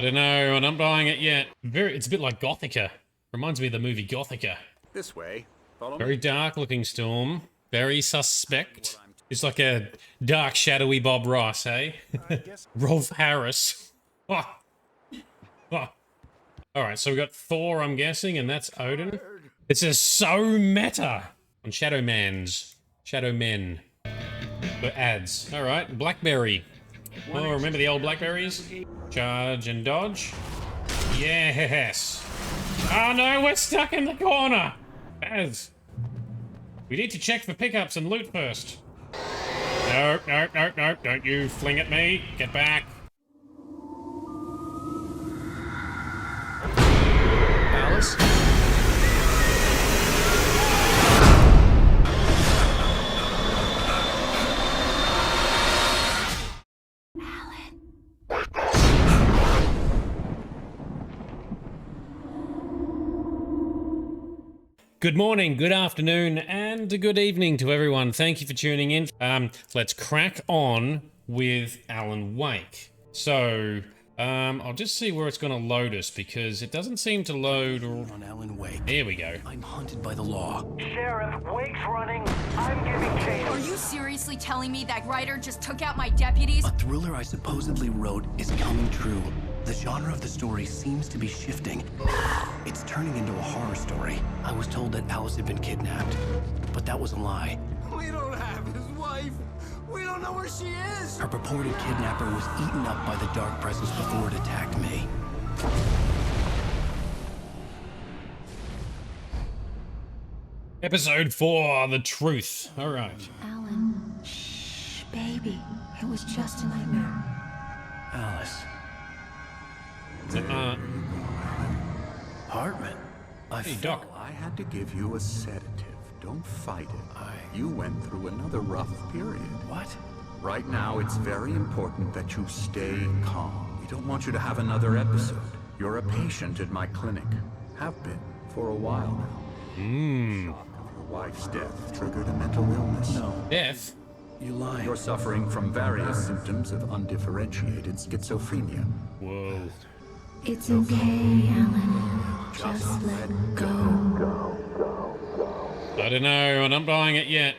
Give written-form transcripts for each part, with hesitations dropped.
I don't know, and I'm not buying it yet. It's a bit like Gothica. Reminds me of the movie Gothica. This way. Follow Very me. dark looking storm. Very suspect. It's like a dark, shadowy Bob Ross, eh? Rolf Harris. Oh. Oh. Alright, so we got Thor, I'm guessing, and that's Odin. It says so meta on Shadow Men. For ads. Alright, Blackberry. Oh, remember the old Blackberries? Charge and dodge. Yes. Oh no, we're stuck in the corner. Ads. We need to check for pickups and loot first. No, don't you fling at me. Get back. Alice? Good morning, good afternoon, and good evening to everyone. Thank you for tuning in. Let's crack on with Alan Wake. So, I'll just see where it's going to load us because it doesn't seem to load. On Alan Wake. Here we go. I'm hunted by the law. Sheriff, Wake's running. I'm giving chase. Are you seriously telling me that writer just took out my deputies? A thriller I supposedly wrote is coming true. The genre of the story seems to be shifting. It's turning into a horror story. I was told that Alice had been kidnapped, but that was a lie. We don't have his wife. We don't know where she is. Her purported kidnapper was eaten up by the dark presence before it attacked me. Episode 4, The Truth. All right. Alan, shh, baby. It was just a nightmare. Alice. Hartman. Hey, Doc. I had to give you a sedative. Don't fight it. You went through another rough period. What? Right now, it's very important that you stay calm. We don't want you to have another episode. You're a patient at my clinic. Have been for a while now. Your wife's death triggered a mental illness. No. Death? You lied. You're suffering from various symptoms of undifferentiated schizophrenia. Whoa. It's okay, Alan. Just let go. I don't know, and I'm not buying it yet.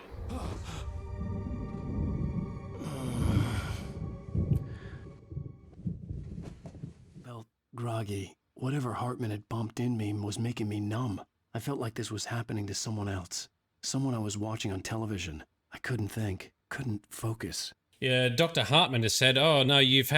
Felt groggy. Whatever Hartman had bumped in me was making me numb. I felt like this was happening to someone else. Someone I was watching on television. I couldn't think. Couldn't focus. Yeah, Dr. Hartman has said, oh no, you've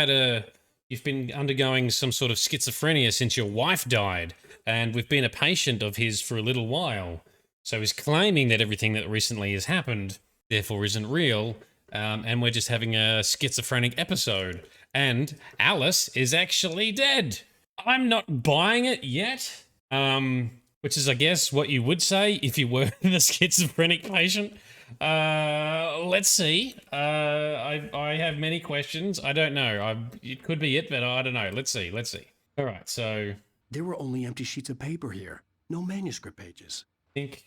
been undergoing some sort of schizophrenia since your wife died, and we've been a patient of his for a little while. So he's claiming that everything that recently has happened, therefore, isn't real, and we're just having a schizophrenic episode. And Alice is actually dead. I'm not buying it yet, which is, I guess, what you would say if you were the schizophrenic patient. Let's see. I have many questions. I don't know. It could be it, but I don't know. Let's see. All right, so There were only empty sheets of paper here. No manuscript pages.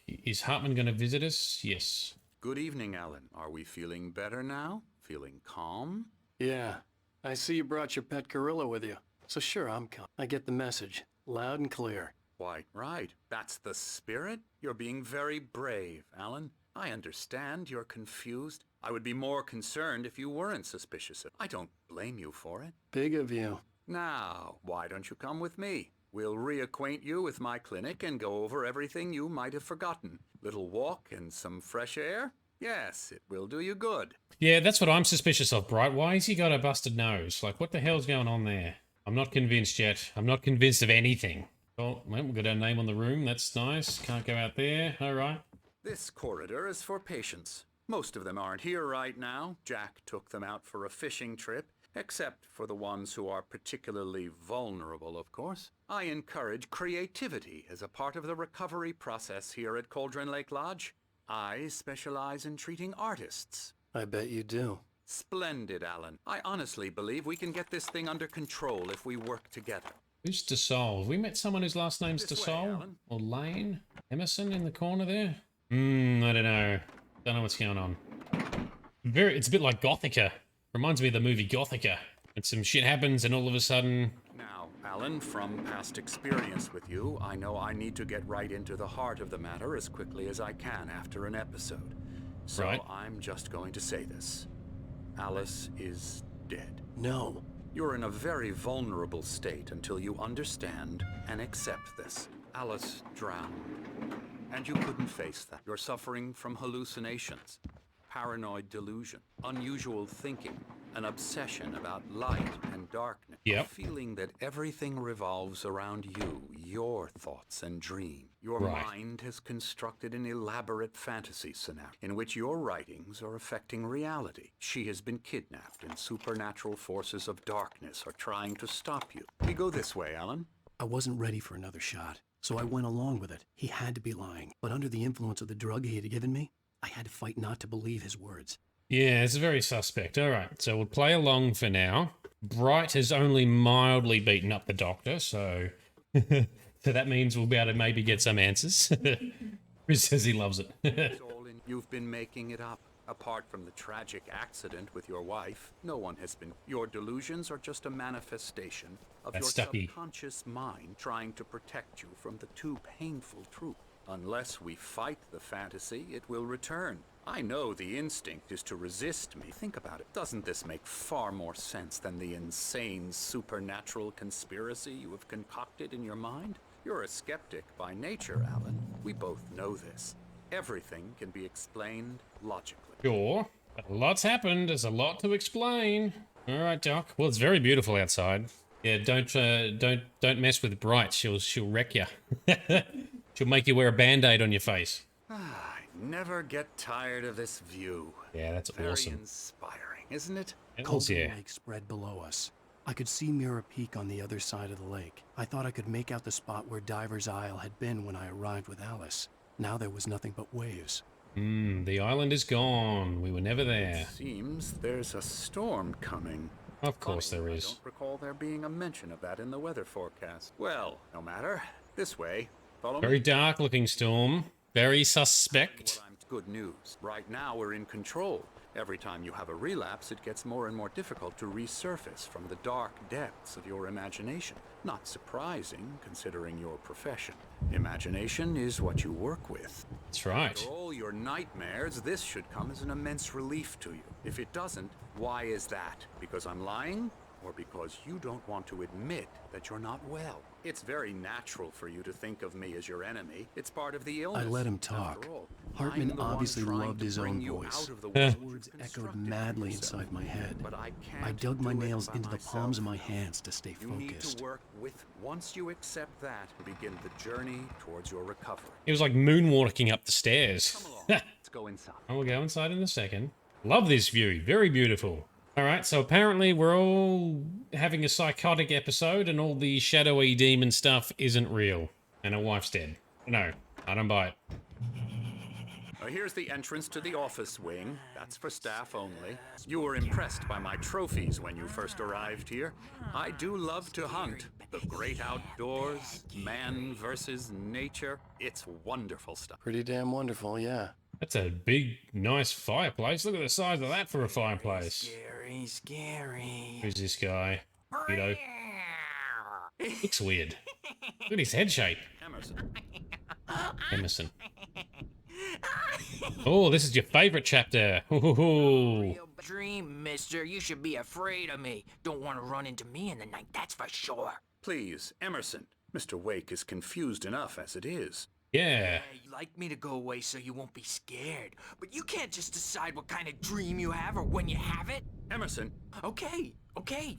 is Hartman going to visit us? Yes. Good evening, Alan. Are we feeling better now? Feeling calm? Yeah. I see you brought your pet gorilla with you. So sure, I'm calm. I get the message. Loud and clear. Why, right. That's the spirit. You're being very brave, Alan. I understand you're confused. I would be more concerned if you weren't suspicious. I don't blame you for it. Big of you. Now, why don't you come with me? We'll reacquaint you with my clinic and go over everything you might have forgotten. Little walk and some fresh air? Yes, it will do you good. Yeah, that's what I'm suspicious of, Bright. Why has he got a busted nose? Like, what the hell's going on there? I'm not convinced yet. I'm not convinced of anything. Oh, well, we've got our name on the room. That's nice. Can't go out there. All right. This corridor is for patients. Most of them aren't here right now. Jack took them out for a fishing trip, except for the ones who are particularly vulnerable, of course. I encourage creativity as a part of the recovery process here at Cauldron Lake Lodge. I specialize in treating artists. I bet you do. Splendid, Alan. I honestly believe we can get this thing under control if we work together. Who's DeSalle? Have we met someone whose last name's This way, DeSalle? Alan. Or Lane? Emerson in the corner there? I don't know. Don't know what's going on. It's a bit like Gothica. Reminds me of the movie Gothica. And some shit happens and all of a sudden... Now, Alan, from past experience with you, I know I need to get right into the heart of the matter as quickly as I can after an episode. So Right. I'm just going to say this. Alice is dead. No. You're in a very vulnerable state until you understand and accept this. Alice drowned, and you couldn't face that. You're suffering from hallucinations, paranoid delusion, unusual thinking, an obsession about light and darkness, Yep. a feeling that everything revolves around you, your thoughts and dreams. Your Right. mind has constructed an elaborate fantasy scenario in which your writings are affecting reality. She has been kidnapped, and supernatural forces of darkness are trying to stop you. We go this way, Alan. I wasn't ready for another shot, so I went along with it. He had to be lying. But under the influence of the drug he had given me, I had to fight not to believe his words. Yeah, it's very suspect. All right, so we'll play along for now. Bright has only mildly beaten up the doctor, so so that means we'll be able to maybe get some answers. Chris says he loves it. It's all in. You've been making it up. Apart from the tragic accident with your wife, no one has been. Your delusions are just a manifestation of That's your Stucky. subconscious mind trying to protect you from the too painful truth. Unless we fight the fantasy, it will return. I know the instinct is to resist me. Think about it. Doesn't this make far more sense than the insane supernatural conspiracy you have concocted in your mind? You're a skeptic by nature, Alan. We both know this. Everything can be explained logically. Sure, but a lot's happened. There's a lot to explain. All right, Doc. Well, it's very beautiful outside. Yeah, don't mess with Bright. She'll wreck you. She'll make you wear a band-aid on your face. I never get tired of this view. Yeah, that's Very awesome. inspiring, isn't it? Hells Colton yeah. Lake spread below us. I could see Mirror Peak on the other side of the lake. I thought I could make out the spot where Diver's Isle had been when I arrived with Alice. Now there was nothing but waves. The island is gone. We were never there. Seems there's a storm coming. Of course Funny, there I is. don't recall there being a mention of that in the weather forecast. Well, no matter. This way. Follow Very me. dark looking storm. Very suspect. Good news. Right now we're in control. Every time you have a relapse, it gets more and more difficult to resurface from the dark depths of your imagination. Not surprising, considering your profession. Imagination is what you work with. That's right. For all your nightmares, this should come as an immense relief to you. If it doesn't, why is that? Because I'm lying? Or because you don't want to admit that you're not well? It's very natural for you to think of me as your enemy. It's part of the illness. I let him talk. After all, Hartman I'm the one obviously trying loved to his bring own you voice. out of the His world words you've echoed constructed madly for yourself. inside my head. But I can't I dug my do it nails by into the myself. palms of my hands to stay You need focused. to work with. Once you accept that, begin the journey towards your recovery. It was like moonwalking up the stairs. Come along. Let's go inside. I will go inside in a second. Love this view. Very beautiful. All right, so apparently we're all having a psychotic episode and all the shadowy demon stuff isn't real. And our wife's dead. No, I don't buy it. Here's the entrance to the office wing. That's for staff only. You were impressed by my trophies when you first arrived here. I do love to hunt. The great outdoors, man versus nature. It's wonderful stuff. Pretty damn wonderful, yeah. That's a big, nice fireplace. Look at the size of that for a fireplace. Scary. Who's this guy? Weirdo. Looks weird. Look at his head shape. Emerson. Emerson. Oh, this is your favorite chapter. Ooh. Real dream, mister. You should be afraid of me. Don't want to run into me in the night, that's for sure. Please, Emerson. Mr. Wake is confused enough as it is. Yeah. You'd like me to go away so you won't be scared. But you can't just decide what kind of dream you have or when you have it. Emerson. Okay.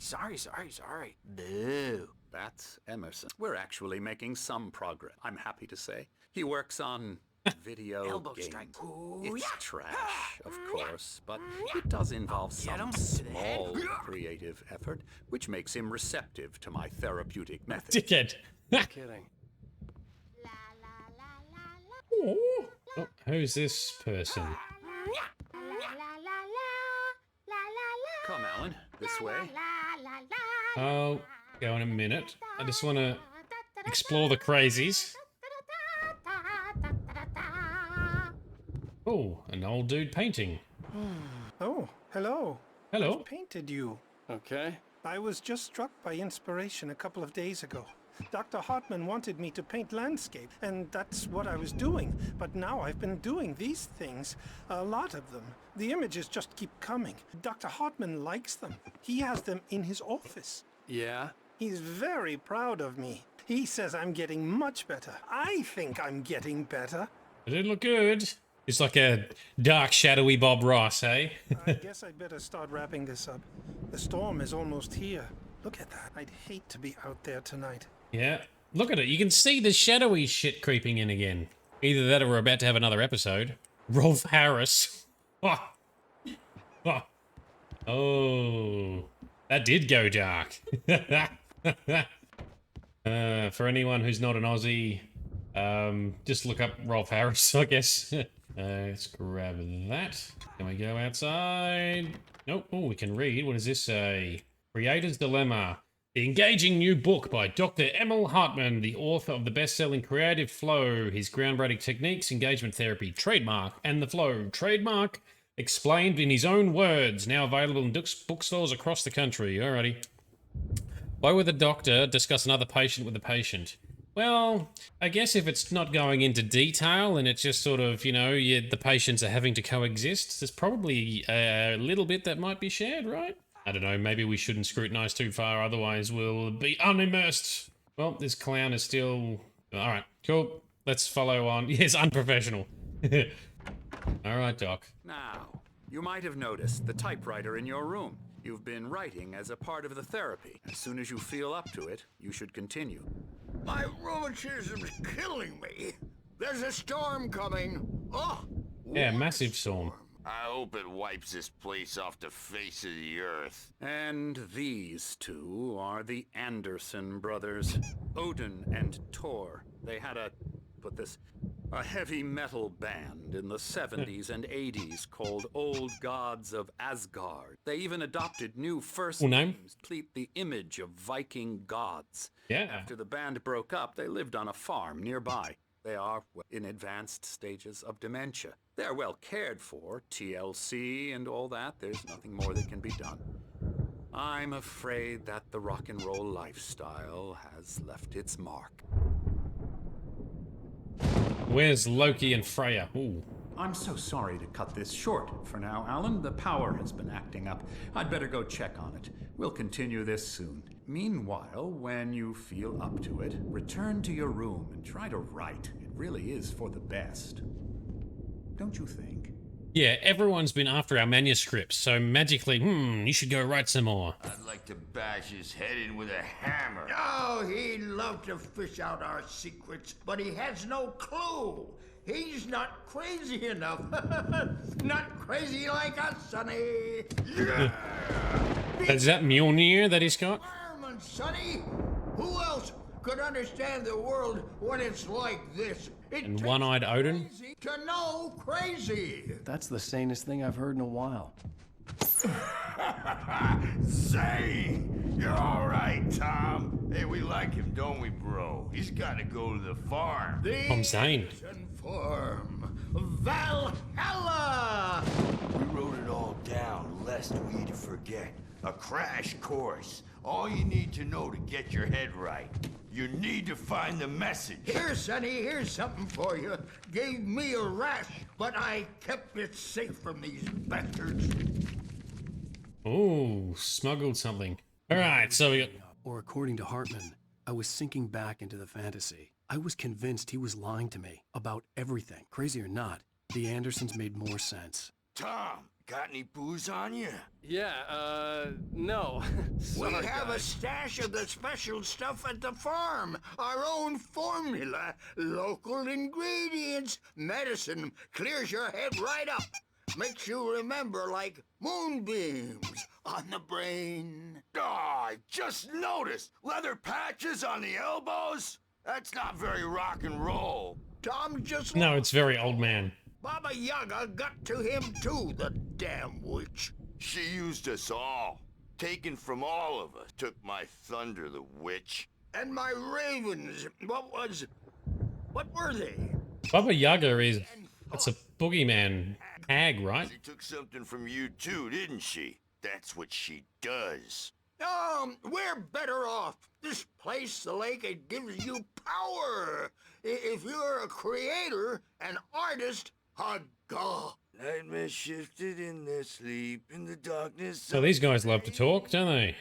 Sorry. Boo. That's Emerson. We're actually making some progress, I'm happy to say. He works on video Elbow games. strike. Ooh, It's yeah. trash, of course, but it does involve Get some him to the head. small creative effort, which makes him receptive to my therapeutic method. Dickhead. Kidding. Oh, who's this person? Come, Alan, this way. I'll go in a minute. I just want to explore the crazies. Oh, an old dude painting. Oh, hello. Hello. Painted you. Okay. I was just struck by inspiration a couple of days ago. Dr. Hartman wanted me to paint landscape, and that's what I was doing. But now I've been doing these things, a lot of them. The images just keep coming. Dr. Hartman likes them. He has them in his office. Yeah? He's very proud of me. He says I'm getting much better. I think I'm getting better. It didn't look good. It's like a dark, shadowy Bob Ross, eh? I guess I'd better start wrapping this up. The storm is almost here. Look at that. I'd hate to be out there tonight. Yeah. Look at it. You can see the shadowy shit creeping in again. Either that or we're about to have another episode. Rolf Harris. Oh. Oh. Oh. That did go dark. For anyone who's not an Aussie, just look up Rolf Harris, I guess. Let's grab that. Can we go outside? Nope. Oh, we can read. What does this say? Creator's Dilemma. The engaging new book by Dr. Emil Hartman, the author of the best-selling Creative Flow, his groundbreaking techniques, engagement therapy, trademark, and the flow, trademark, explained in his own words, now available in bookstores across the country. Alrighty. Why would the doctor discuss another patient with the patient? Well, I guess if it's not going into detail and it's just sort of, you know, the patients are having to coexist, there's probably a little bit that might be shared, right? I don't know, maybe we shouldn't scrutinize too far, otherwise we'll be unimmersed. Well, this clown is still... Alright, cool. Let's follow on. Yes, unprofessional. Alright, Doc. Now, you might have noticed the typewriter in your room. You've been writing as a part of the therapy. As soon as you feel up to it, you should continue. My rheumatism's killing me. There's a storm coming. Oh! Yeah, massive storm. I hope it wipes this place off the face of the earth. And these two are the Anderson brothers, Odin and Thor. They had a heavy metal band in the 70s and 80s called Old Gods of Asgard. They even adopted new first names to complete the image of Viking gods. Yeah. After the band broke up, they lived on a farm nearby. They are in advanced stages of dementia. They're well cared for, TLC and all that. There's nothing more that can be done. I'm afraid that the rock and roll lifestyle has left its mark. Where's Loki and Freya? Ooh. I'm so sorry to cut this short for now, Alan. The power has been acting up. I'd better go check on it. We'll continue this soon. Meanwhile, when you feel up to it, return to your room and try to write. It really is for the best. Don't you think? Yeah, everyone's been after our manuscripts, so magically, you should go write some more. I'd like to bash his head in with a hammer. Oh, he'd love to fish out our secrets, but he has no clue. He's not crazy enough. Not crazy like us, Sonny. Yeah. Is that Mjolnir that he's got? Fireman, Sonny. Who else could understand the world when it's like this? And one-eyed Odin? To know crazy. That's the sanest thing I've heard in a while. Say, you're all right, Tom. Hey, we like him, don't we, bro? He's got to go to the farm. Tom Zane. Farm. Valhalla! We wrote it all down, lest we'd forget. A crash course. All you need to know to get your head right. You need to find the message. Here, Sonny, here's something for you. Gave me a rash, but I kept it safe from these bastards. Oh, smuggled something. Alright, so we got... Or according to Hartman, I was sinking back into the fantasy. I was convinced he was lying to me about everything. Crazy or not, the Andersons made more sense. Tom, got any booze on you? Yeah, no. We have a stash of the special stuff at the farm. Our own formula. Local ingredients. Medicine clears your head right up. Makes you remember like moonbeams on the brain. Oh, I just noticed. Leather patches on the elbows? That's not very rock and roll. Tom just... No, it's very old man. Baba Yaga got to him too, the damn witch. She used us all. Taken from all of us. Took my thunder, the witch. And my ravens. What were they? Baba Yaga is... That's a boogeyman hag, right? She took something from you too, didn't she? That's what she does. We're better off. This place, the lake, it gives you power. If you're a creator, an artist, a god. Nightmares shifted in their sleep in the darkness. So these guys love to talk, don't they?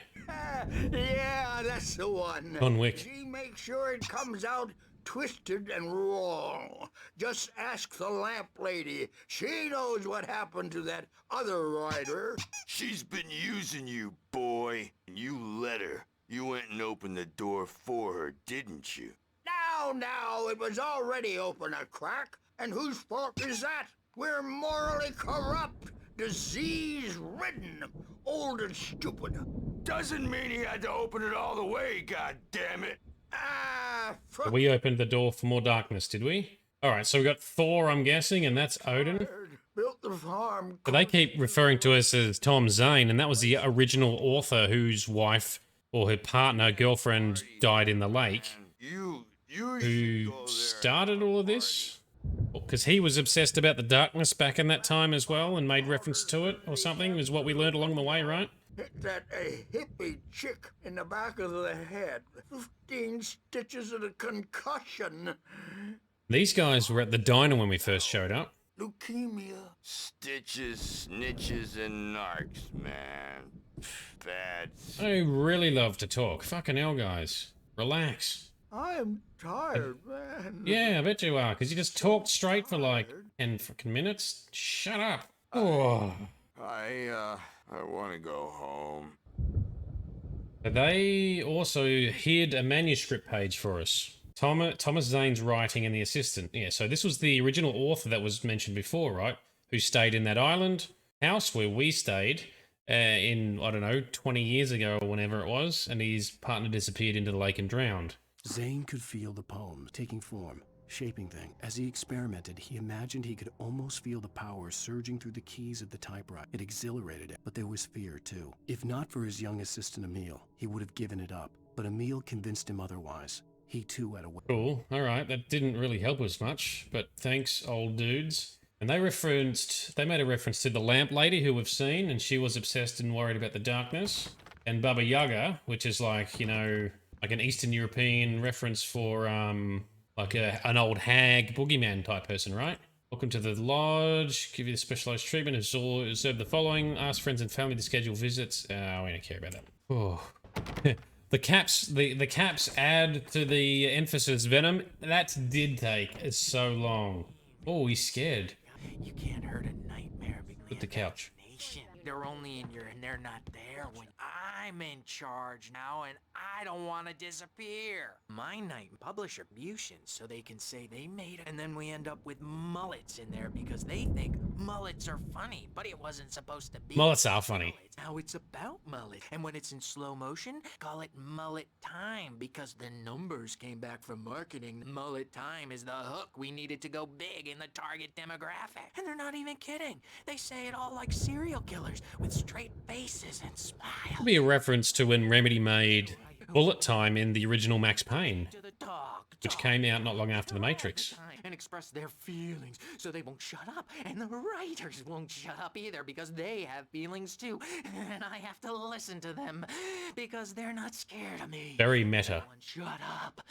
Yeah, that's the one. John Wick. She makes sure it comes out twisted and wrong. Just ask the lamp lady. She knows what happened to that other rider. She's been using you, boy. You let her. You went and opened the door for her, didn't you? Now, it was already open a crack. And whose fault is that? We're morally corrupt, disease-ridden, old and stupid. Doesn't mean he had to open it all the way, goddammit. We opened the door for more darkness, did we? Alright, so we got Thor, I'm guessing, and that's Odin. Built the farm. But they keep referring to us as Tom Zane, and that was the original author whose wife or her partner, girlfriend, died in the lake. Who started all of this? Because he was obsessed about the darkness back in that time as well and made reference to it or something, is what we learned along the way, right? Hit that a hippie chick in the back of the head. 15 stitches and a concussion. These guys were at the diner when we first showed up. Leukemia. Stitches, snitches, and narcs, man. Bad. I really love to talk. Fucking hell, guys. Relax. I'm tired, man. Yeah, I bet you are, because you just talked straight for like 10 fucking minutes. Shut up. Oh. I want to go home. They also hid a manuscript page for us. Thomas Zane's writing and the assistant. Yeah, so this was the original author that was mentioned before, right? Who stayed in that island house where we stayed in, I don't know, 20 years ago or whenever it was, and his partner disappeared into the lake and drowned. Zane could feel the poem taking form, shaping things. As he experimented, he imagined he could almost feel the power surging through the keys of the typewriter. It exhilarated him, but there was fear too. If not for his young assistant Emil, he would have given it up. But Emil convinced him otherwise. He too had a way. Cool. All right, that didn't really help us much, but thanks, old dudes. And they made a reference to the lamp lady who we've seen, and she was obsessed and worried about the darkness. And Baba Yaga, which is like, you know, like an Eastern European reference for, like an old hag, boogeyman type person, right? Welcome to the lodge. Give you the specialized treatment. Observe the following. Ask friends and family to schedule visits. We don't care about that. Oh. The caps add to the emphasis. Venom, that did take so long. Oh, he's scared. You can't hurt a nightmare because With the couch. they're only in your and they're not there when I'm in charge now and I don't want to disappear. My night publish attributions so they can say they made it, and then we end up with mullets in there because they think mullets are funny, but it wasn't supposed to be. Mullets are funny. Now it's about mullet, and when it's in slow motion, call it mullet time because the numbers came back from marketing. Mullet time is the hook we needed to go big in the target demographic. And they're not even kidding. They say it all like serial killers with straight faces and smiles. Could be a reference to when Remedy made Bullet Time in the original Max Payne, which came out not long after The Matrix. And express their feelings so they won't shut up, and the writers won't shut up either because they have feelings too, and I have to listen to them because they're not scared of me. Very meta. Shut up,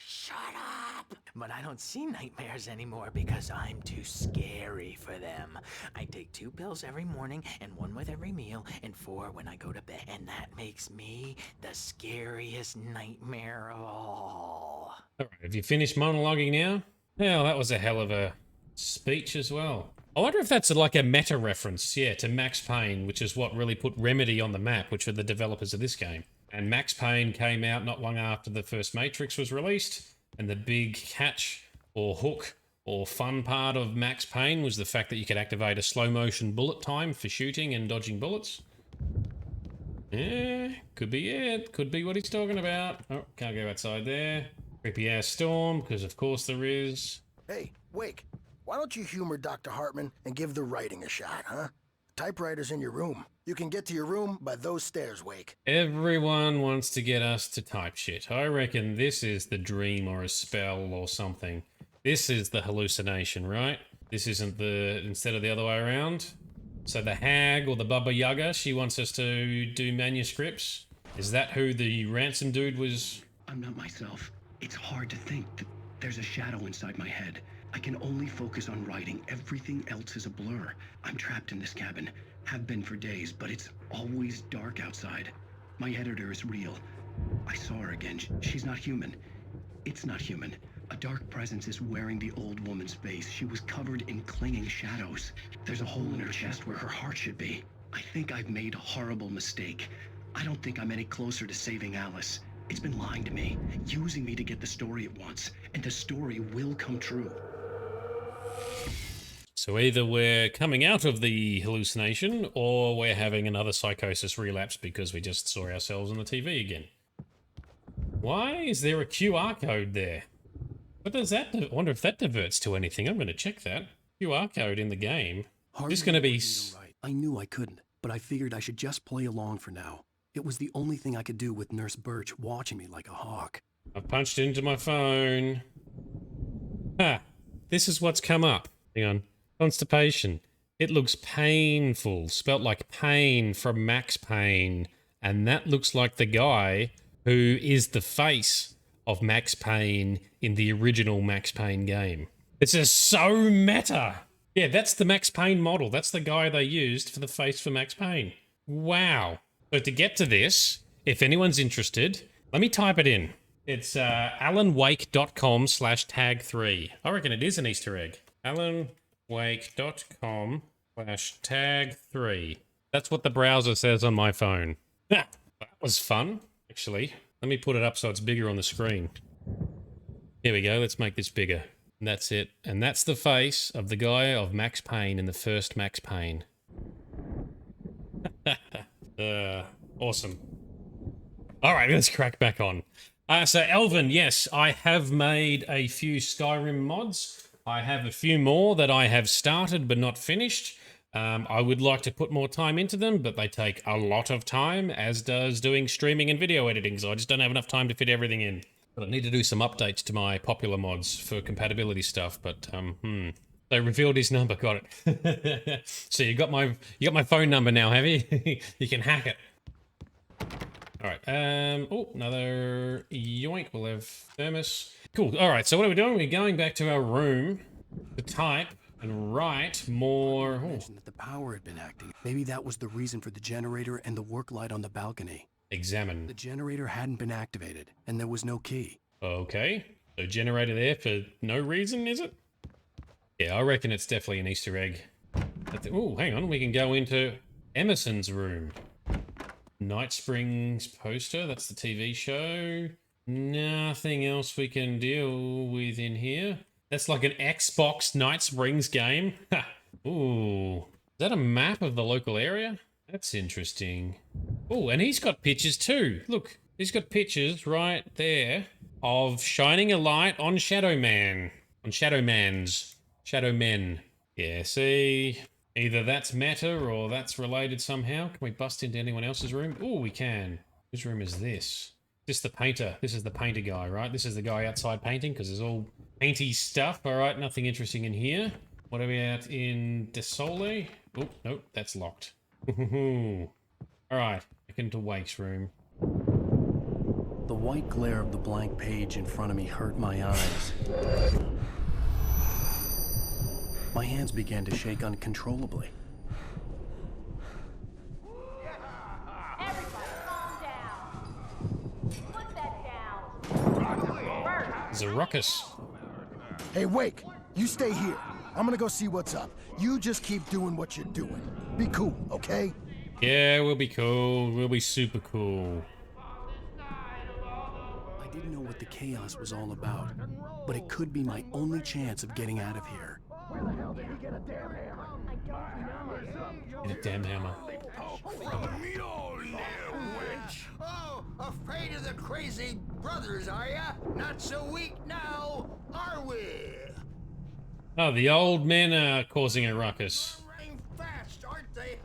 but I don't see nightmares anymore because I'm too scary for them. I take 2 pills every morning and 1 with every meal and 4 when I go to bed, and that makes me the scariest nightmare of all. All right, have you finished monologuing now? Hell, that was a hell of a speech as well. I wonder if that's like a meta reference, yeah, to Max Payne, which is what really put Remedy on the map, which are the developers of this game. And Max Payne came out not long after the first Matrix was released, and the big catch or hook or fun part of Max Payne was the fact that you could activate a slow motion bullet time for shooting and dodging bullets. Yeah, could be it. Could be what he's talking about. Oh, can't go outside there. Creepy ass storm, because of course there is. Hey, Wake, why don't you humor Dr. Hartman and give the writing a shot, huh? Typewriter's in your room. You can get to your room by those stairs, Wake. Everyone wants to get us to type shit. I reckon this is the dream or a spell or something. This is the hallucination, right? This isn't instead of the other way around. So the hag or the Baba Yaga, she wants us to do manuscripts. Is that who the ransom dude was? I'm not myself. It's hard to think that there's a shadow inside my head. I can only focus on writing. Everything else is a blur. I'm trapped in this cabin. Have been for days, but it's always dark outside. My editor is real. I saw her again. She's not human. It's not human. A dark presence is wearing the old woman's face. She was covered in clinging shadows. There's a hole in her chest where her heart should be. I think I've made a horrible mistake. I don't think I'm any closer to saving Alice. It's been lying to me, using me to get the story it wants, and the story will come true. So either we're coming out of the hallucination, or we're having another psychosis relapse because we just saw ourselves on the TV again. Why is there a QR code there? What does that do? I wonder if that diverts to anything. I'm going to check that. QR code in the game. This is going to be... I knew I couldn't, but I figured I should just play along for now. It was the only thing I could do with Nurse Birch watching me like a hawk. I've punched into my phone. Ah, this is what's come up. Hang on. Constipation. It looks painful. Spelt like pain from Max Payne. And that looks like the guy who is the face of Max Payne in the original Max Payne game. It's just so meta. Yeah, that's the Max Payne model. That's the guy they used for the face for Max Payne. Wow. So to get to this, if anyone's interested, let me type it in. It's alanwake.com/tag3. I reckon it is an Easter egg. alanwake.com/tag3. That's what the browser says on my phone. That was fun, actually. Let me put it up so it's bigger on the screen. Here we go. Let's make this bigger. And that's it. And that's the face of the guy of Max Payne in the first Max Payne. Awesome. All right, let's crack back on. So Elvin, yes, I have made a few Skyrim mods. I have a few more that I have started but not finished. I would like to put more time into them, but they take a lot of time, as does doing streaming and video editing, so I just don't have enough time to fit everything in. But I need to do some updates to my popular mods for compatibility stuff, but, They revealed his number, got it. So you got my phone number now, have you? You can hack it. Alright, oh, another yoink, we'll have thermos. Cool, alright, so what are we doing? We're going back to our room to type and write more. I mentioned that the power had been acting. Maybe that was the reason for the generator and the work light on the balcony. Examine. The generator hadn't been activated, and there was no key. Okay, so generator there for no reason, is it? Yeah, I reckon it's definitely an Easter egg. Oh, hang on, we can go into Emerson's room. Night Springs poster, that's the TV show. Nothing else we can deal with in here. That's like an Xbox Night Springs game. Ooh, is that a map of the local area? That's interesting. Oh, and he's got pictures too. Look, he's got pictures right there of shining a light on Shadow Man. On Shadow Men. Yeah, see? Either that's meta or that's related somehow. Can we bust into anyone else's room? Oh, we can. Whose room is this? This is the painter. This is the painter guy, right? This is the guy outside painting because there's all painty stuff. All right, nothing interesting in here. What are we at in Desole? Oh, nope, that's locked. All right, back into Wake's room. The white glare of the blank page in front of me hurt my eyes. My hands began to shake uncontrollably. Everybody calm down. Put that down. There's a ruckus. Hey, Wake, you stay here. I'm gonna go see what's up. You just keep doing what you're doing. Be cool, okay? Yeah, we'll be cool. We'll be super cool. I didn't know what the chaos was all about, but it could be my only chance of getting out of here. Where the hell did he get a damn hammer? Get a damn hammer. From your little witch. Oh, afraid of the crazy brothers, are ya? Not so weak now, are we? Oh, the old men are causing a ruckus. Running fast, aren't they?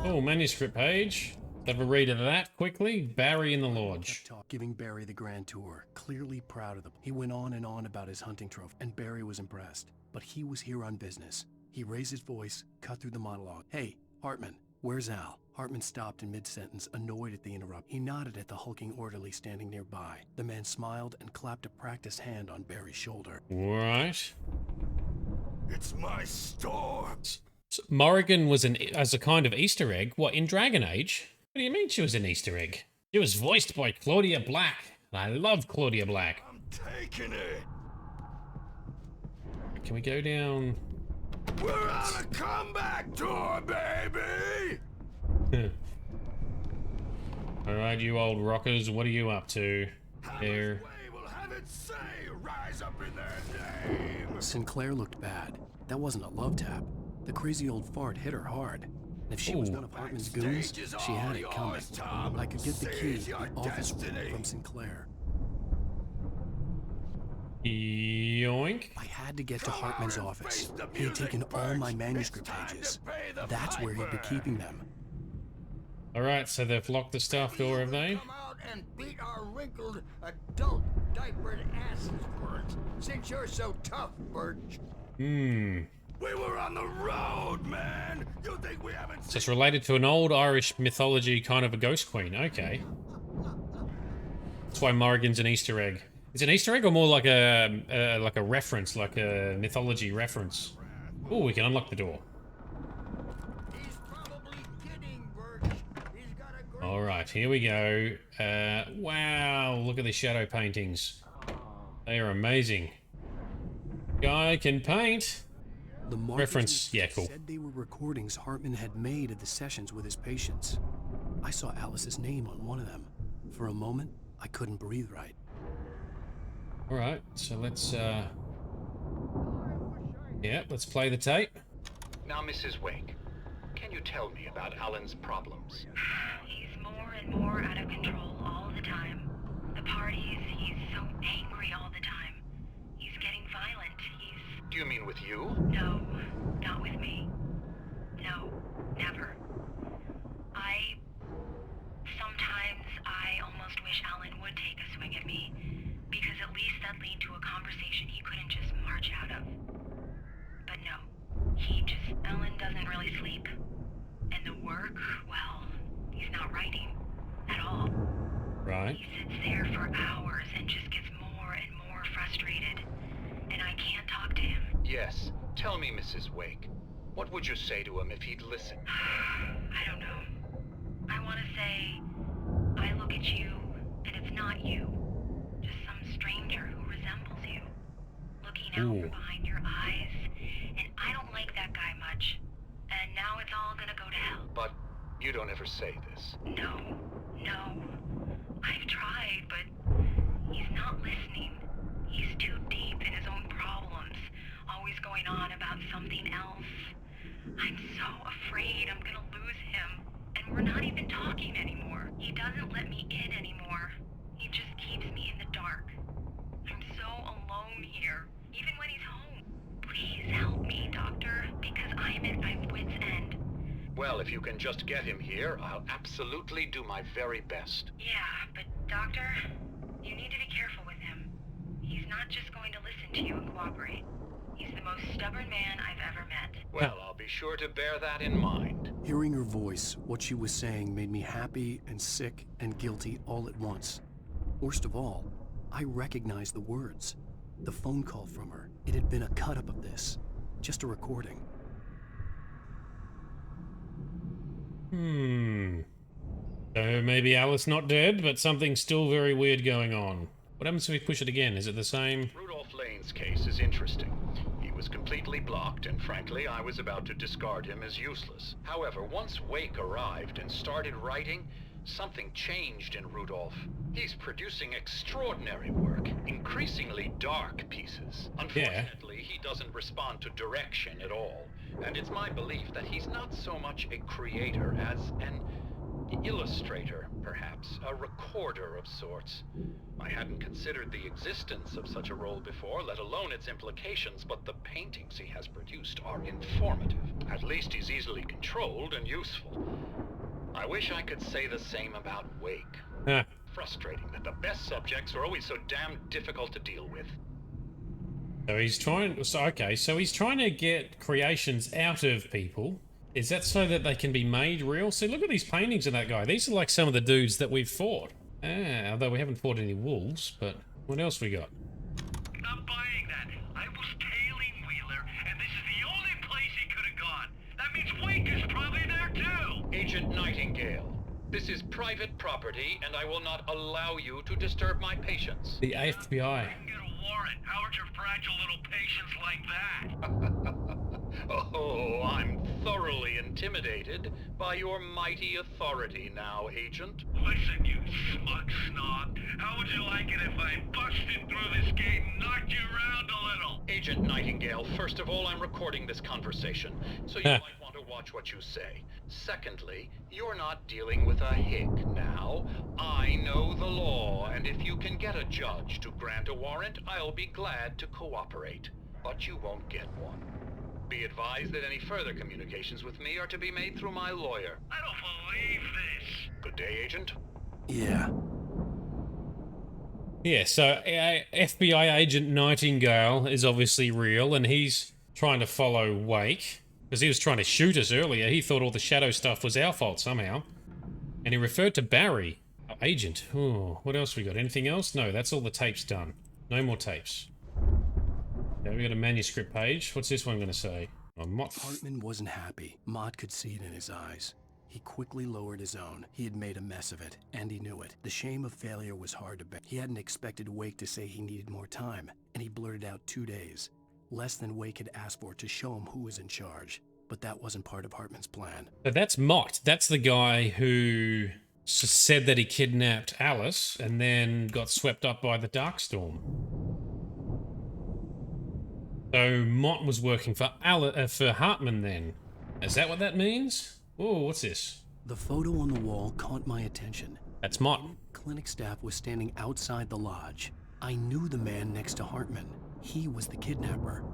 Oh, manuscript page. Have a read of that quickly. Barry in the Lodge. Giving Barry the grand tour, clearly proud of them. He went on and on about his hunting trophy, and Barry was impressed. But he was here on business. He raised his voice, cut through the monologue. Hey, Hartman, where's Al? Hartman stopped in mid-sentence, annoyed at the interrupt. He nodded at the hulking orderly standing nearby. The man smiled and clapped a practiced hand on Barry's shoulder. Right. It's my store. So Morrigan was as a kind of Easter egg. What, in Dragon Age? What do you mean she was an Easter egg? She was voiced by Claudia Black. I love Claudia Black. I'm taking it. Can we go down? We're on a comeback tour, baby. All right, you old rockers, what are you up to? There. Will have it say, rise up in their name. Sinclair looked bad. That wasn't a love tap. The crazy old fart hit her hard. And if she was one of Hartman's goons, she had it coming. I could get the key to the office room from Sinclair. Yoink. I had to get to Hartman's office. He had taken all my manuscript pages. That's where he'd be keeping them. Alright, so they've locked the staff door, have they? Come out and beat our wrinkled adult diapered asses for it. Since you're so tough, Birch. Hmm. We were on the road, man. You think we haven't So it's related to an old Irish mythology, kind of a ghost queen. Okay. That's why Morrigan's an Easter egg. Is it an Easter egg or more like a reference, like a mythology reference? Oh, we can unlock the door. All right, here we go. Wow, look at the shadow paintings. They are amazing. Guy can paint. The Reference, yeah, cool. Said they were recordings Hartman had made of the sessions with his patients. I saw Alice's name on one of them. For a moment, I couldn't breathe right. All right, so let's let's play the tape. Now, Mrs. Wake, can you tell me about Alan's problems? He's more and more out of control all the time. The parties, he's so angry all the time. He's getting violent. Do you mean with you? No, not with me. No, never. Sometimes I almost wish Alan would take a swing at me, because at least that lead to a conversation he couldn't just march out of. But no, Alan doesn't really sleep. And the work, well, he's not writing at all. Right. He sits there for hours and just gets more and more frustrated. And I can't talk to him. Yes. Tell me, Mrs. Wake. What would you say to him if he'd listen? I don't know. I want to say, I look at you, and it's not you. Just some stranger who resembles you. Looking out from behind your eyes. And I don't like that guy much. And now it's all gonna go to hell. But you don't ever say this. No. I've tried, but he's not listening. He's too deep in his own problems, always going on about something else. I'm so afraid I'm gonna lose him, and we're not even talking anymore. He doesn't let me in anymore. He just keeps me in the dark. I'm so alone here, even when he's home. Please help me, Doctor, because I'm at my wit's end. Well, if you can just get him here, I'll absolutely do my very best. Yeah, but Doctor, you need to be careful with him. He's not just going to listen to you and cooperate. He's the most stubborn man I've ever met. Well, I'll be sure to bear that in mind. Hearing her voice, what she was saying made me happy and sick and guilty all at once. Worst of all, I recognized the words. The phone call from her. It had been a cut-up of this. Just a recording. So maybe Alice not dead, but something still very weird going on. What happens if we push it again? Is it the same? Rudolph Lane's case is interesting. He was completely blocked, and frankly, I was about to discard him as useless. However, once Wake arrived and started writing, something changed in Rudolph. He's producing extraordinary work, increasingly dark pieces. Unfortunately, he doesn't respond to direction at all, and it's my belief that he's not so much a creator as an illustrator, perhaps, a recorder of sorts. I hadn't considered the existence of such a role before, let alone its implications, but the paintings he has produced are informative. At least he's easily controlled and useful. I wish I could say the same about Wake. Frustrating that the best subjects are always so damn difficult to deal with. So he's trying to get creations out of people, Is that so that they can be made real? See, look at these paintings of that guy. These are like some of the dudes that we've fought. Ah, although we haven't fought any wolves, but what else we got? Not buying that. I was tailing Wheeler, and this is the only place he could have gone. That means Wake is probably there too. Agent Nightingale, this is private property, and I will not allow you to disturb my patients. The FBI. Get a warrant. Howard your fragile little patience like that? Oh, I'm thoroughly intimidated by your mighty authority now, Agent. Listen, you smug snob. How would you like it if I busted through this gate and knocked you around a little? Agent Nightingale, first of all, I'm recording this conversation, so you might want to watch what you say. Secondly, you're not dealing with a hick now. I know the law, and if you can get a judge to grant a warrant, I'll be glad to cooperate. But you won't get one. Be advised that any further communications with me are to be made through my lawyer. I don't believe this. Good day, Agent. Yeah. Yeah, so FBI agent Nightingale is obviously real, and he's trying to follow Wake, because he was trying to shoot us earlier. He thought all the shadow stuff was our fault somehow. And he referred to Barry. Oh, agent. Oh, what else we got? Anything else? No, that's all the tapes done. No more tapes. Okay, we got a manuscript page. What's this one going to say? Oh, Hartman wasn't happy. Mott could see it in his eyes. He quickly lowered his own. He had made a mess of it, and he knew it. The shame of failure was hard to bear. He hadn't expected Wake to say he needed more time, and he blurted out 2 days. Less than Wake had asked for to show him who was in charge. But that wasn't part of Hartman's plan. So that's Mott. That's the guy who said that he kidnapped Alice and then got swept up by the Darkstorm. So Mott was working for Hartman then. Is that what that means? Oh, what's this? The photo on the wall caught my attention. That's Mott. Clinic staff was standing outside the lodge. I knew the man next to Hartman. He was the kidnapper.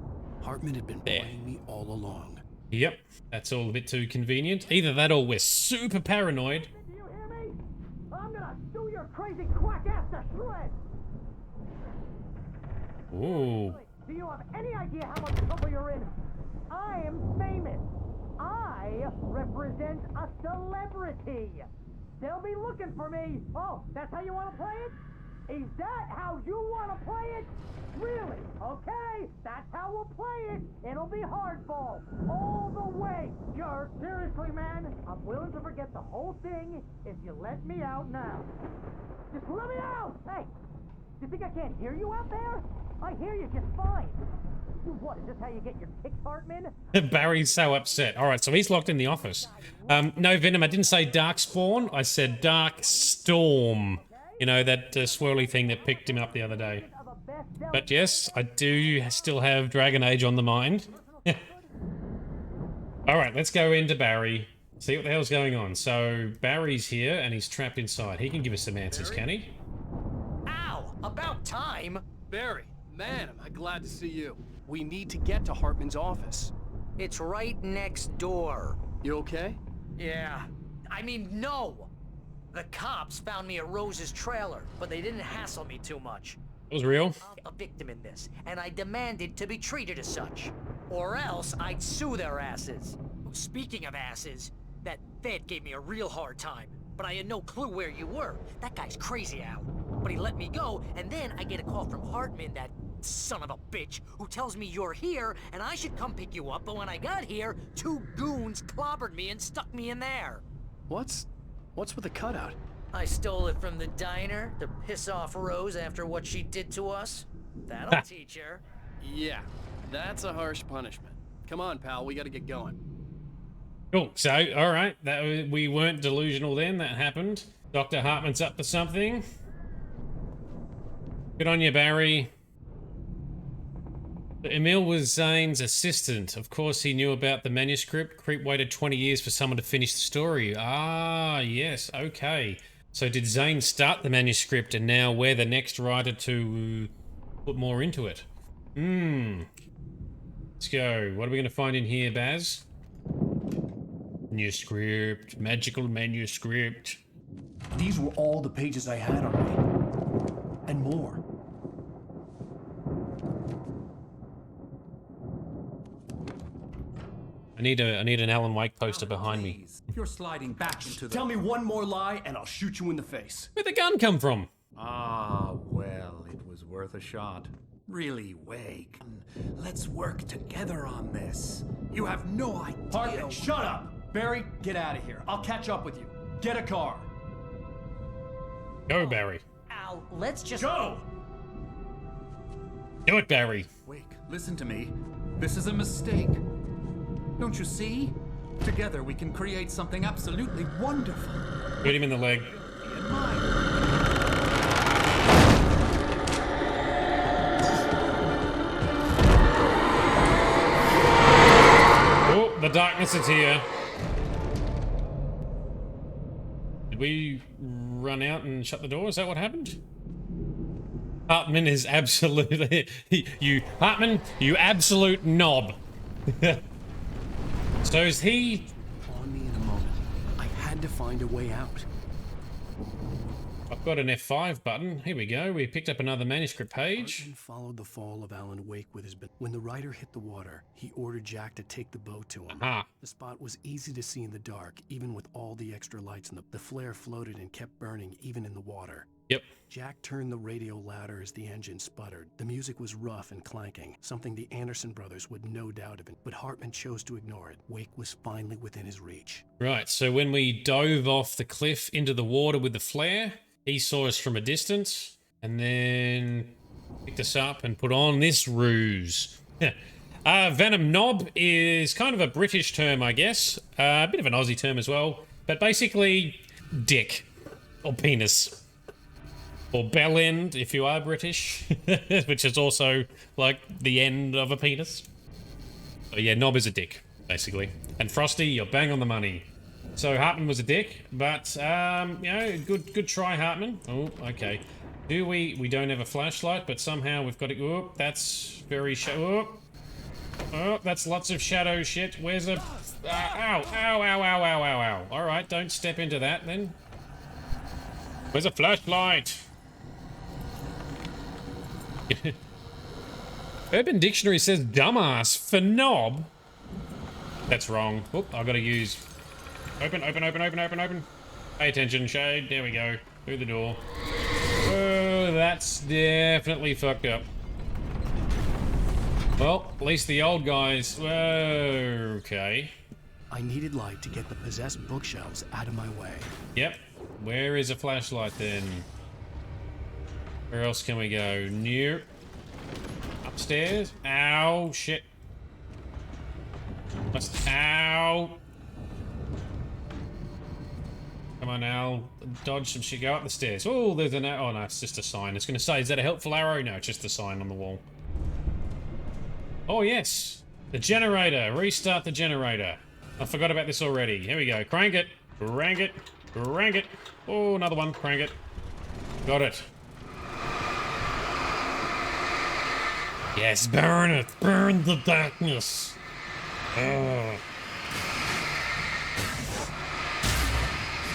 Hartman had been playing me all along. Yep, that's all a bit too convenient. Either that or we're super paranoid. Do you hear me? I'm gonna sue your crazy quack ass to shreds. Ooh. Do you have any idea how much trouble you're in? I am famous. I represent a celebrity. They'll be looking for me. Oh, that's how you want to play it? Is that how you want to play it? Really? Okay, that's how we'll play it. It'll be hardball all the way. Sure, seriously, man. I'm willing to forget the whole thing if you let me out now. Just let me out! Hey, do you think I can't hear you out there? I hear you just fine. What, is this how you get your kicks, Hartman? Barry's so upset. All right, so he's locked in the office. No, Venom, I didn't say Darkspawn. I said Darkstorm. You know, that swirly thing that picked him up the other day. But yes, I do still have Dragon Age on the mind. All right, let's go into Barry. See what the hell's going on. So, Barry's here, and he's trapped inside. He can give us some answers, can he? Ow! About time! Barry, man, am I glad to see you. We need to get to Hartman's office. It's right next door. You okay? Yeah. I mean, no! The cops found me at Rose's trailer, but they didn't hassle me too much. It was real. I'm a victim in this, and I demanded to be treated as such. Or else I'd sue their asses. Speaking of asses, that Fed gave me a real hard time, but I had no clue where you were. That guy's crazy, Al. But he let me go, and then I get a call from Hartman, that son of a bitch, who tells me you're here, and I should come pick you up, but when I got here, 2 goons clobbered me and stuck me in there. What's with the cutout? I stole it from the diner to piss off Rose after what she did to us. That'll teach her. Yeah, that's a harsh punishment. Come on, pal, we gotta get going. Cool. So, all right, we weren't delusional then. That happened. Dr. Hartman's up to something. Good on you, Barry. Emil was Zane's assistant. Of course, he knew about the manuscript. Creep waited 20 years for someone to finish the story. Ah, yes, okay. So did Zane start the manuscript and now we're the next writer to put more into it? Let's go. What are we going to find in here, Baz? Manuscript. Magical manuscript. These were all the pages I had on me. And more. I need an Alan Wake poster behind me. Please, you're sliding back into the... Tell me one more lie and I'll shoot you in the face. Where'd the gun come from? Ah, well, it was worth a shot. Really, Wake. Let's work together on this. You have no idea... Hartman, shut up! Barry, get out of here. I'll catch up with you. Get a car. Go, Barry. Al, let's just... Go! Do it, Barry. Wake, listen to me. This is a mistake. Don't you see? Together we can create something absolutely wonderful. Shoot him in the leg. In mind. Oh, the darkness is here. Did we run out and shut the door? Is that what happened? Hartman is absolutely... Hartman, you absolute knob. So is he... On me in a moment. I had to find a way out. I've got an F5 button. Here we go. We picked up another manuscript page. Hartman followed the fall of Alan Wake with his... When the rider hit the water, he ordered Jack to take the boat to him. Aha. The spot was easy to see in the dark, even with all the extra lights, and the flare floated and kept burning, even in the water. Yep. Jack turned the radio louder as the engine sputtered. The music was rough and clanking, something the Anderson brothers would no doubt have been, but Hartman chose to ignore it. Wake was finally within his reach. Right, so when we dove off the cliff into the water with the flare, he saw us from a distance, and then picked us up and put on this ruse. Venom knob is kind of a British term, I guess. A bit of an Aussie term as well, but basically dick or penis. Or bell end, if you are British, which is also like the end of a penis. So yeah, knob is a dick, basically. And Frosty, you're bang on the money. So Hartman was a dick, but you know, good try, Hartman. Oh, okay. Do we don't have a flashlight, but somehow we've got it. Oh, that's very oh, that's lots of shadow shit. Where's a? Ow! Ow! Ow! Ow! Ow! Ow! Ow! All right, don't step into that then. Where's a flashlight? Urban Dictionary says dumbass for knob. That's wrong. Oop, I've got to use... Open. Pay attention, Shade. There we go. Through the door. Oh, that's definitely fucked up. Well, at least the old guys... Okay. I needed light to get the possessed bookshelves out of my way. Yep. Where is a flashlight then? Where else can we go? Near. Upstairs? Ow, shit. Ow. Come on, Al. Dodge some shit. Go up the stairs. Oh, there's an... Oh, no, it's just a sign. It's going to say, is that a helpful arrow? No, it's just a sign on the wall. Oh, yes. The generator. Restart the generator. I forgot about this already. Here we go. Crank it. Crank it. Crank it. Oh, another one. Crank it. Got it. Yes, burn it! Burn the darkness! Oh.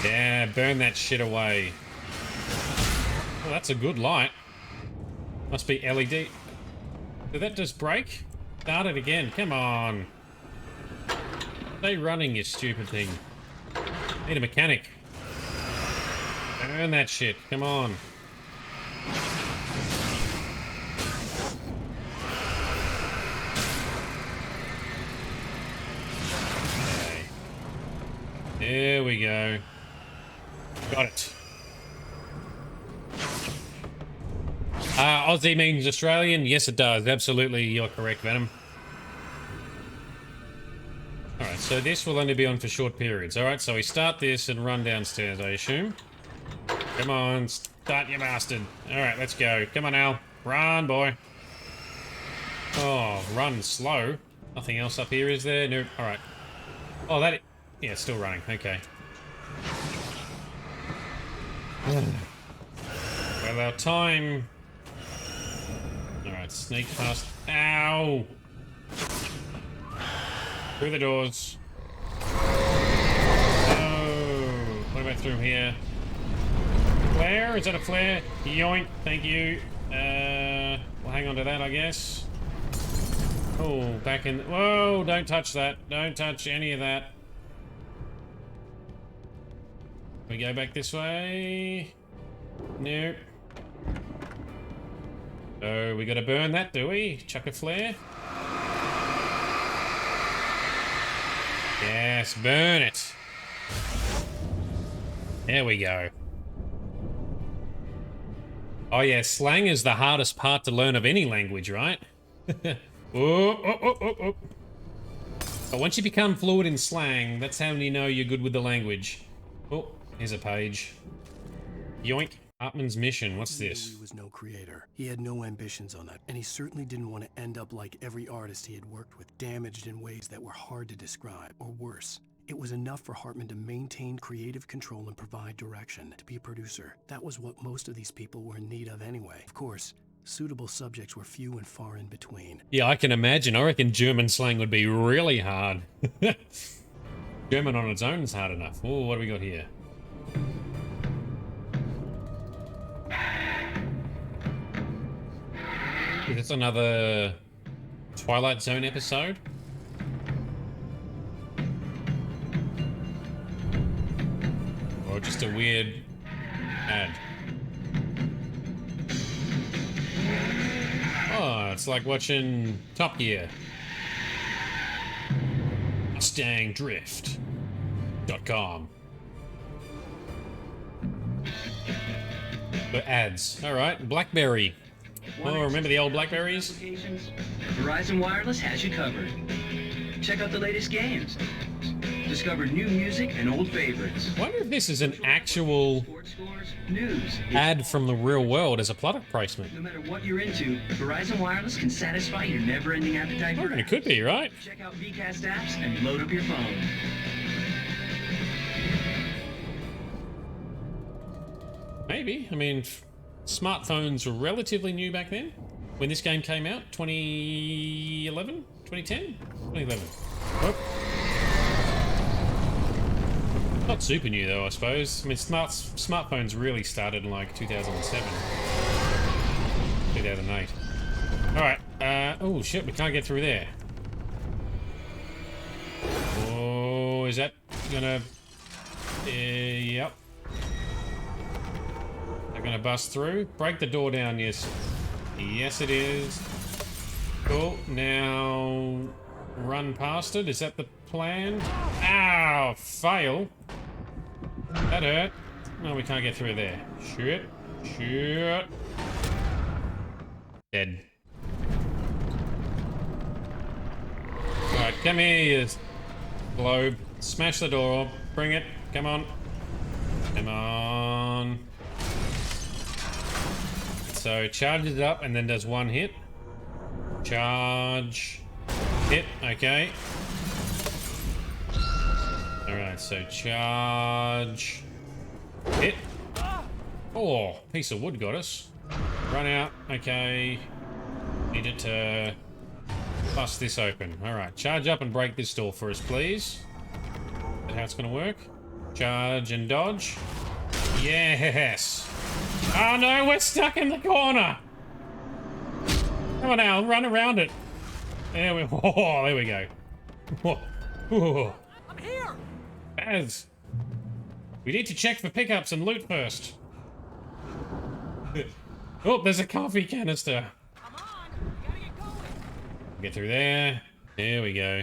Yeah, burn that shit away. Oh, that's a good light. Must be LED. Did that just break? Start it again, come on. Stay running, you stupid thing. Need a mechanic. Burn that shit, come on. There we go. Got it. Aussie means Australian? Yes, it does. Absolutely, you're correct, Venom. Alright, so this will only be on for short periods. Alright, so we start this and run downstairs, I assume. Come on, start, you bastard. Alright, let's go. Come on, Al. Run, boy. Oh, run slow. Nothing else up here, is there? Nope. Alright. Oh, that... Yeah, still running. Okay. Well, our time... Alright, sneak past... Ow! Through the doors. Oh, what about through here? Flare? Is that a flare? Yoink, thank you. We'll hang on to that, I guess. Oh, back in... Whoa, don't touch that. Don't touch any of that. We go back this way. Nope. Oh, we gotta burn that, do we? Chuck a flare. Yes, burn it. There we go. Oh yeah, slang is the hardest part to learn of any language, right? Oh. But once you become fluent in slang, that's how you know you're good with the language. Oh, here's a page. Yoink. Hartman's mission, what's this? He was no creator. He had no ambitions on that, and he certainly didn't want to end up like every artist he had worked with, damaged in ways that were hard to describe, or worse. It was enough for Hartman to maintain creative control and provide direction, to be a producer. That was what most of these people were in need of anyway. Of course, suitable subjects were few and far in between. Yeah, I can imagine. I reckon German slang would be really hard. German on its own is hard enough. Oh, what do we got here? Is this another Twilight Zone episode? Or just a weird ad? Oh, it's like watching Top Gear. MustangDrift.com. But ads. Alright, BlackBerry. Oh, remember the old Blackberries? Verizon Wireless has you covered. Check out the latest games. Discover new music and old favorites. I wonder if this is an actual news ad from the real world as a product placement. No matter what you're into, Verizon Wireless can satisfy your never-ending appetite for It could be, right? Check out VCast apps and load up your phone. Maybe. I mean, smartphones were relatively new back then. When this game came out, 2011? 2010? 2011. Oh. Not super new though, I suppose. I mean, smartphones really started in like 2007. 2008. Alright, oh shit, we can't get through there. Oh, is that gonna... yep. They're gonna bust through. Break the door down, yes. Yes, it is. Cool, now... run past it, is that the plan? Ow! Fail! That hurt. No, we can't get through there. Shoot. Shoot. Dead. Alright, come here, you globe. Smash the door. Bring it. Come on. Come on. So, charges it up and then does one hit. Charge. Hit. Okay. Alright, so charge. Hit. Oh, piece of wood got us. Run out. Okay. Need it to bust this open. Alright, charge up and break this door for us, please. Is that how it's gonna work? Charge and dodge. Yes! Oh no, we're stuck in the corner! Come on now, run around it. There we oh, there we go. Oh. I'm here! Baz! We need to check for pickups and loot first. Oh, there's a coffee canister. Come on! We gotta get going! Get through there. There we go.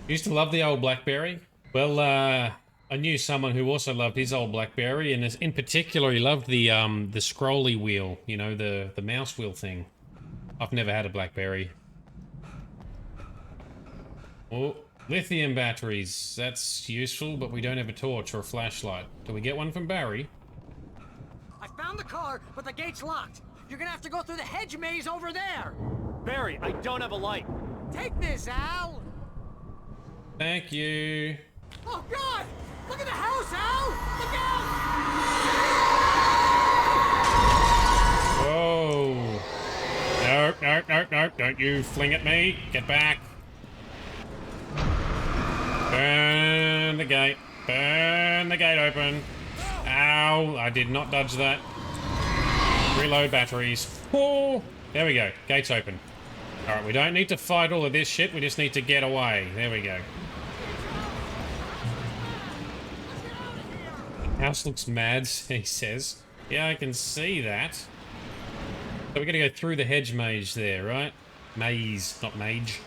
Used to love the old BlackBerry. Well, I knew someone who also loved his old BlackBerry, and in particular, he loved the scrolly wheel. You know, the mouse wheel thing. I've never had a BlackBerry. Oh, lithium batteries. That's useful, but we don't have a torch or a flashlight. Do we get one from Barry? I found the car, but the gate's locked. You're gonna have to go through the hedge maze over there. Barry, I don't have a light. Take this, Al. Thank you. Oh God! Look at the house, Al! Look out! Whoa. Nope, nope, nope, nope. Don't you fling at me. Get back. Burn the gate. Burn the gate open. Ow. I did not dodge that. Reload batteries. Oh, there we go. Gate's open. Alright, we don't need to fight all of this shit, we just need to get away. There we go. House looks mad, he says. Yeah, I can see that. So we're gonna go through the hedge maze there, right? Maze, not mage.